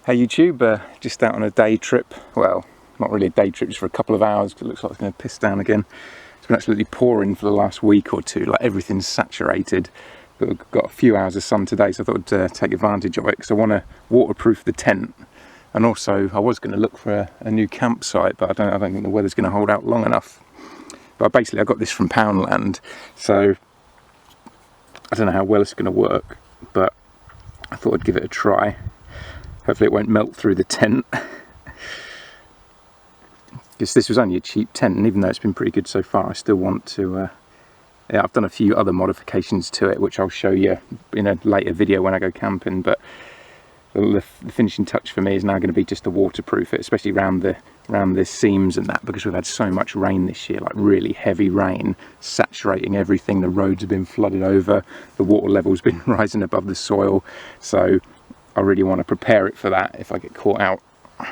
Hey YouTube, just out on a day trip. Well, not really a day trip, just for a couple of hours, because it looks like it's going to piss down again. It's been absolutely pouring for the last week or two, like everything's saturated. But we've got a few hours of sun today, so I thought I'd take advantage of it, because I want to waterproof the tent. And also, I was going to look for a new campsite, but I don't think the weather's going to hold out long enough. But basically, I got this from Poundland, so I don't know how well it's going to work, but I thought I'd give it a try. Hopefully it won't melt through the tent. Because this was only a cheap tent, and even though it's been pretty good so far, I still want to... yeah, I've done a few other modifications to it, which I'll show you in a later video when I go camping, but the finishing touch for me is now going to be just to waterproof it, especially around the seams and that, because we've had so much rain this year, like really heavy rain, saturating everything. The roads have been flooded over, the water level's been rising above the soil, so I really want to prepare it for that if I get caught out. I'm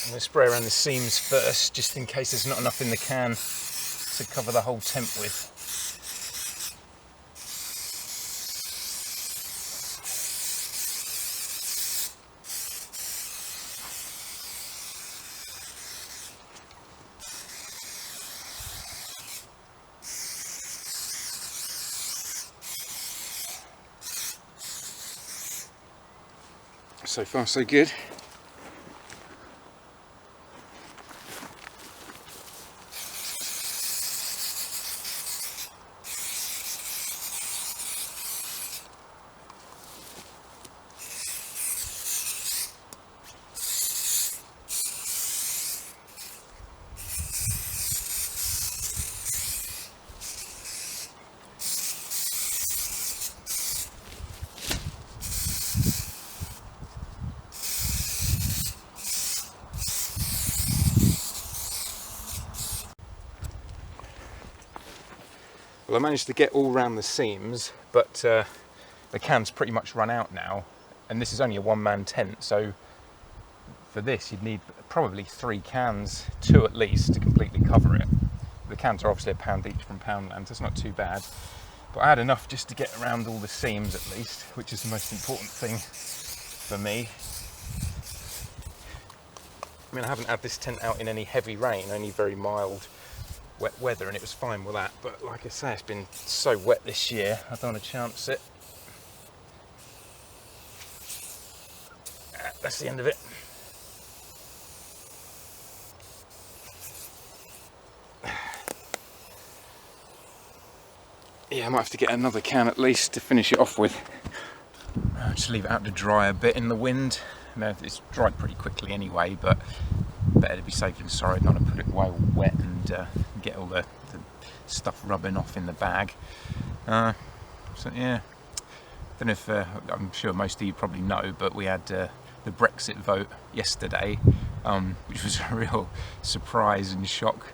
going to spray around the seams first, just in case there's not enough in the can to cover the whole tent with. So far so good. Well, I managed to get all round the seams, but the can's pretty much run out now, and this is only a one-man tent, so for this you'd need probably 3 cans, 2 at least, to completely cover it. The cans are obviously £1 each from Poundland, so it's not too bad, but I had enough just to get around all the seams at least, which is the most important thing for me. I mean, I haven't had this tent out in any heavy rain, only very mild wet weather, and it was fine with that, but like I say, it's been so wet this year, I don't want to chance it. That's the end of it. Yeah, I might have to get another can at least to finish it off with. I'll just leave it out to dry a bit in the wind. No, it's dried pretty quickly anyway, but better to be safe than sorry, not to put it away all wet and get all the stuff rubbing off in the bag. So yeah, don't know if I'm sure most of you probably know, but we had the Brexit vote yesterday, which was a real surprise and shock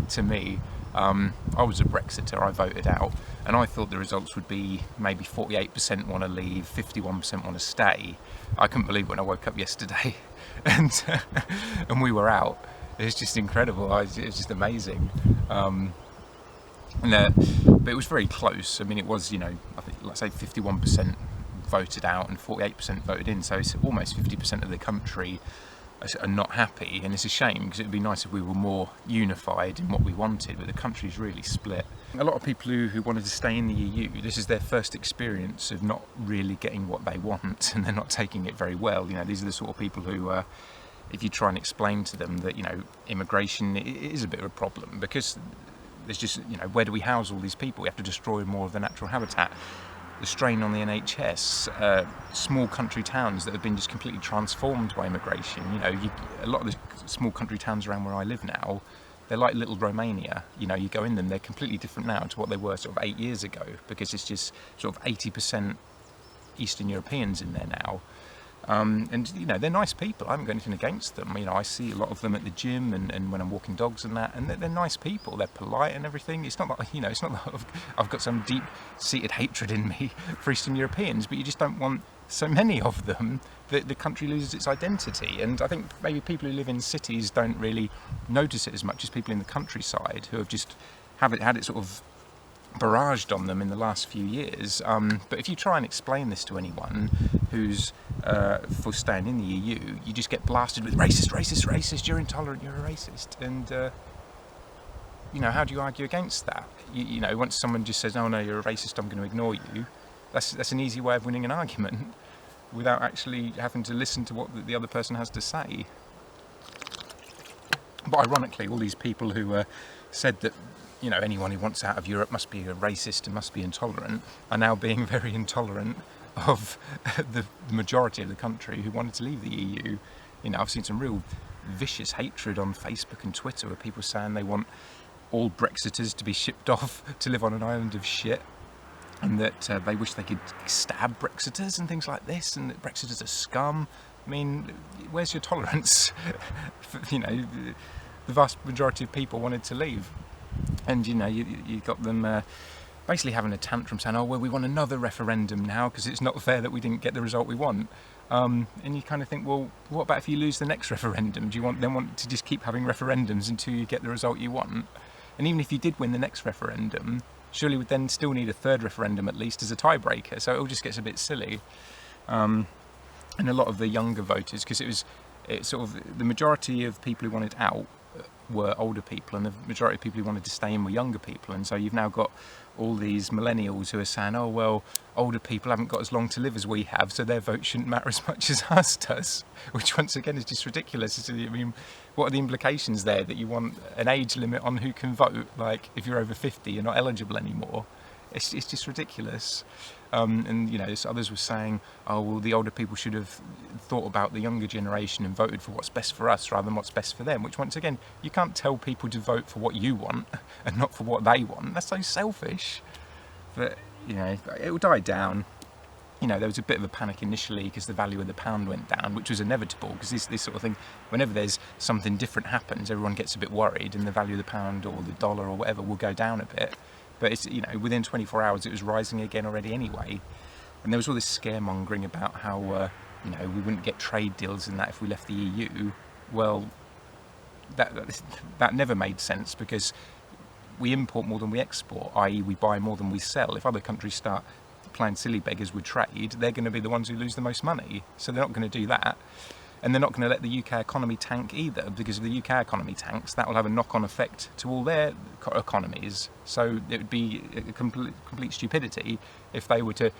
to me. I was a Brexiter, I voted out, and I thought the results would be maybe 48% want to leave, 51% want to stay. I couldn't believe when I woke up yesterday and we were out. It was just incredible. It was just amazing. But it was very close. I mean, it was, you know, I think, let's say 51% voted out and 48% voted in, so it's almost 50% of the country are not happy, and it's a shame, because it would be nice if we were more unified in what we wanted, but the country's really split. A lot of people who wanted to stay in the EU, this is their first experience of not really getting what they want, and they're not taking it very well. You know, these are the sort of people who, if you try and explain to them that, you know, immigration is a bit of a problem, because there's just, you know, where do we house all these people? We have to destroy more of the natural habitat. The strain on the NHS, small country towns that have been just completely transformed by immigration. You know, a lot of the small country towns around where I live now, they're like little Romania. You know, you go in them, they're completely different now to what they were sort of 8 years ago, because it's just sort of 80% Eastern Europeans in there now. And you know, they're nice people. I haven't got anything against them. You know, I see a lot of them at the gym and when I'm walking dogs and that, and they're nice people. They're polite and everything. It's not like, you know, it's not that I've got some deep-seated hatred in me for Eastern Europeans, but you just don't want so many of them that the country loses its identity. And I think maybe people who live in cities don't really notice it as much as people in the countryside who have just had it sort of barraged on them in the last few years. But if you try and explain this to anyone who's for staying in the EU, you just get blasted with racist, you're intolerant, you're a racist. And how do you argue against that? Once someone just says, oh no, you're a racist, I'm going to ignore you, that's an easy way of winning an argument without actually having to listen to what the other person has to say. But ironically, all these people who said that anyone who wants out of Europe must be a racist and must be intolerant are now being very intolerant of the majority of the country who wanted to leave the EU. I've seen some real vicious hatred on Facebook and Twitter where people saying they want all Brexiters to be shipped off to live on an island of shit, and that they wish they could stab Brexiters and things like this, and that Brexiters are scum. I mean, where's your tolerance? The vast majority of people wanted to leave. And you got them basically having a tantrum saying, oh well, we want another referendum now because it's not fair that we didn't get the result we want. And you kind of think, well, what about if you lose the next referendum? Do you want to just keep having referendums until you get the result you want? And even if you did win the next referendum, surely we'd then still need a third referendum at least as a tiebreaker. So it all just gets a bit silly. And a lot of the younger voters, because it's sort of the majority of people who wanted out were older people, and the majority of people who wanted to stay in were younger people. And so you've now got all these millennials who are saying, oh well, older people haven't got as long to live as we have, so their vote shouldn't matter as much as ours does, which once again is just ridiculous. I mean, what are the implications there, that you want an age limit on who can vote? Like, if you're over 50 you're not eligible anymore. It's just ridiculous. And others were saying, oh well, the older people should have thought about the younger generation and voted for what's best for us rather than what's best for them, which once again, you can't tell people to vote for what you want and not for what they want. That's so selfish. But it will die down. There was a bit of a panic initially because the value of the pound went down, which was inevitable, because this sort of thing, whenever there's something different happens, everyone gets a bit worried and the value of the pound or the dollar or whatever will go down a bit. But it's, within 24 hours it was rising again already anyway. And there was all this scaremongering about how, we wouldn't get trade deals and that if we left the EU. Well, that never made sense, because we import more than we export, i.e. we buy more than we sell. If other countries start playing silly beggars with trade, they're going to be the ones who lose the most money. So they're not going to do that. And they're not going to let the UK economy tank either, because if the UK economy tanks, that will have a knock-on effect to all their economies. So it would be a complete stupidity if they were to,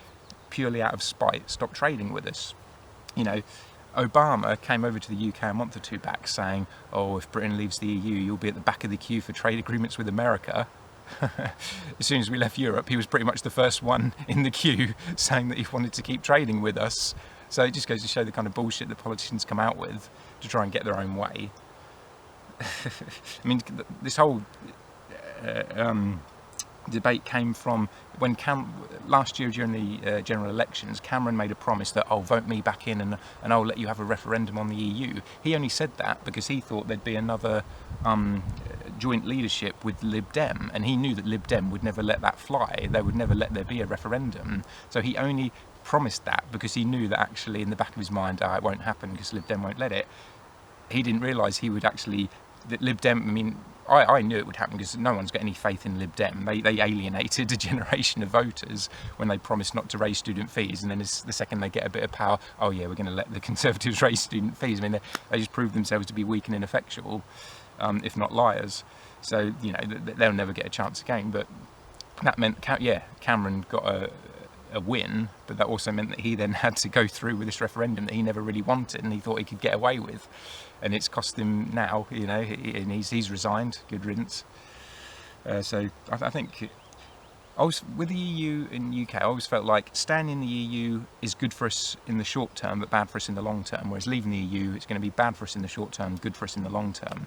purely out of spite, stop trading with us. Obama came over to the UK a month or two back saying, oh, if Britain leaves the EU, you'll be at the back of the queue for trade agreements with America. As soon as we left Europe, he was pretty much the first one in the queue saying that he wanted to keep trading with us. So it just goes to show the kind of bullshit that politicians come out with to try and get their own way. I mean, this whole debate came from when last year during the general elections, Cameron made a promise that, oh, vote me back in and I'll let you have a referendum on the EU. He only said that because he thought there'd be another joint leadership with Lib Dem, and he knew that Lib Dem would never let that fly. They would never let there be a referendum. So he only promised that because he knew that actually in the back of his mind, it won't happen because Lib Dem won't let it. He didn't realise that Lib Dem, I mean, I knew it would happen because no one's got any faith in Lib Dem. They alienated a generation of voters when they promised not to raise student fees, and then the second they get a bit of power, oh yeah, we're going to let the Conservatives raise student fees. I mean, they just proved themselves to be weak and ineffectual, if not liars. So, they'll never get a chance again. But that meant, Cameron got a win, but that also meant that he then had to go through with this referendum that he never really wanted and he thought he could get away with, and it's cost him now, and he's resigned. Good riddance. So I think with the EU and UK, I always felt like staying in the EU is good for us in the short term but bad for us in the long term, whereas leaving the EU, it's going to be bad for us in the short term, good for us in the long term.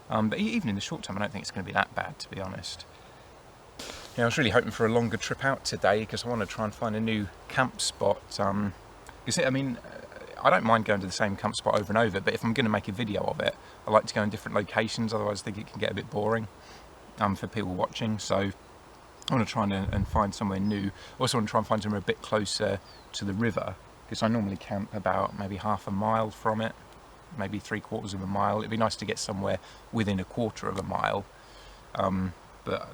But even in the short term, I don't think it's going to be that bad, to be honest. I was really hoping for a longer trip out today because I want to try and find a new camp spot. I mean, I don't mind going to the same camp spot over and over, but if I'm going to make a video of it, I like to go in different locations, otherwise I think it can get a bit boring for people watching. So I want to try and find somewhere new. Also want to try and find somewhere a bit closer to the river, because I normally camp about maybe half a mile from it, maybe 3/4 of a mile. It'd be nice to get somewhere within 1/4 of a mile, but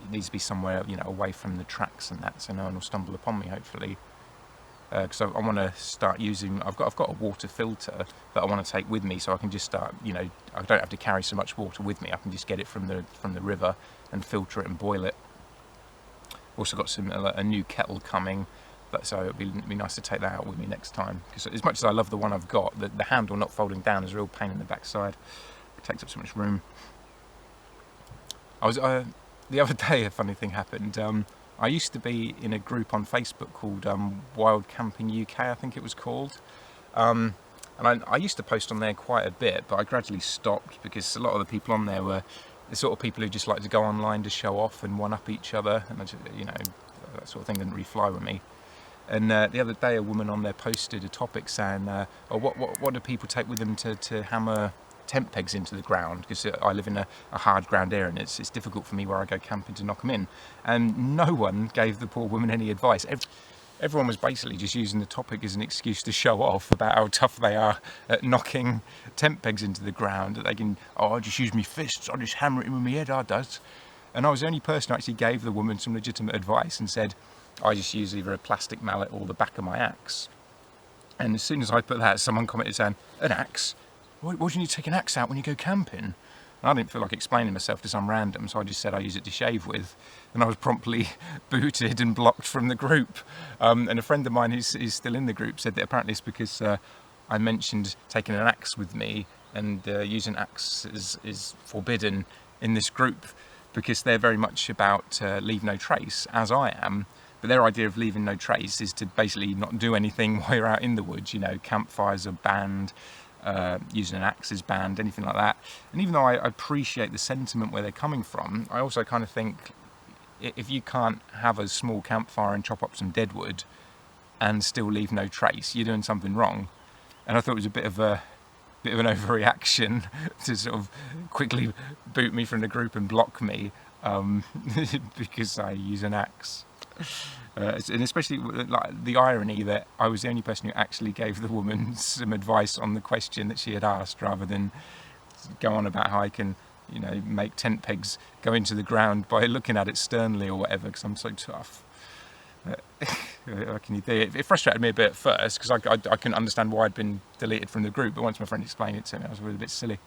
it needs to be somewhere, you know, away from the tracks and that, so no one will stumble upon me, hopefully. Because I want to start using, I've got a water filter that I want to take with me, so I can just start, you know, I don't have to carry so much water with me. I can just get it from the river and filter it and boil it. Also got a new kettle coming, but so it'd be nice to take that out with me next time. Because as much as I love the one I've got, the handle not folding down is a real pain in the backside. It takes up so much room. I was the other day, a funny thing happened. I used to be in a group on Facebook called Wild Camping UK, I think it was called. And I used to post on there quite a bit, but I gradually stopped because a lot of the people on there were the sort of people who just like to go online to show off and one-up each other, and I just, you know, that sort of thing didn't really fly with me. And the other day, a woman on there posted a topic saying, "Oh, what do people take with them to hammer tent pegs into the ground?" Because I live in a hard ground area, and it's difficult for me where I go camping to knock them in. And no one gave the poor woman any advice. Everyone was basically just using the topic as an excuse to show off about how tough they are at knocking tent pegs into the ground. That they can, "Oh, I just use my fists, I just hammer it in with my head, I does." And I was the only person who actually gave the woman some legitimate advice and said, "I just use either a plastic mallet or the back of my axe." And as soon as I put that, someone commented saying, "An axe? Why do you need to take an axe out when you go camping?" And I didn't feel like explaining myself to some random, so I just said I use it to shave with. And I was promptly booted and blocked from the group. And a friend of mine who's still in the group said that apparently it's because I mentioned taking an axe with me, and using axe is forbidden in this group, because they're very much about leave no trace, as I am. But their idea of leaving no trace is to basically not do anything while you're out in the woods. You know, campfires are banned, using an axe is banned, anything like that. And even though I appreciate the sentiment where they're coming from, I also kind of think if you can't have a small campfire and chop up some deadwood and still leave no trace, you're doing something wrong. And I thought it was a bit of an overreaction to sort of quickly boot me from the group and block me because I use an axe. And especially like the irony that I was the only person who actually gave the woman some advice on the question that she had asked, rather than go on about how I can, you know, make tent pegs go into the ground by looking at it sternly or whatever, because I'm so tough. What can you do? It frustrated me a bit at first, because I couldn't understand why I'd been deleted from the group, but once my friend explained it to me, I was a little bit silly.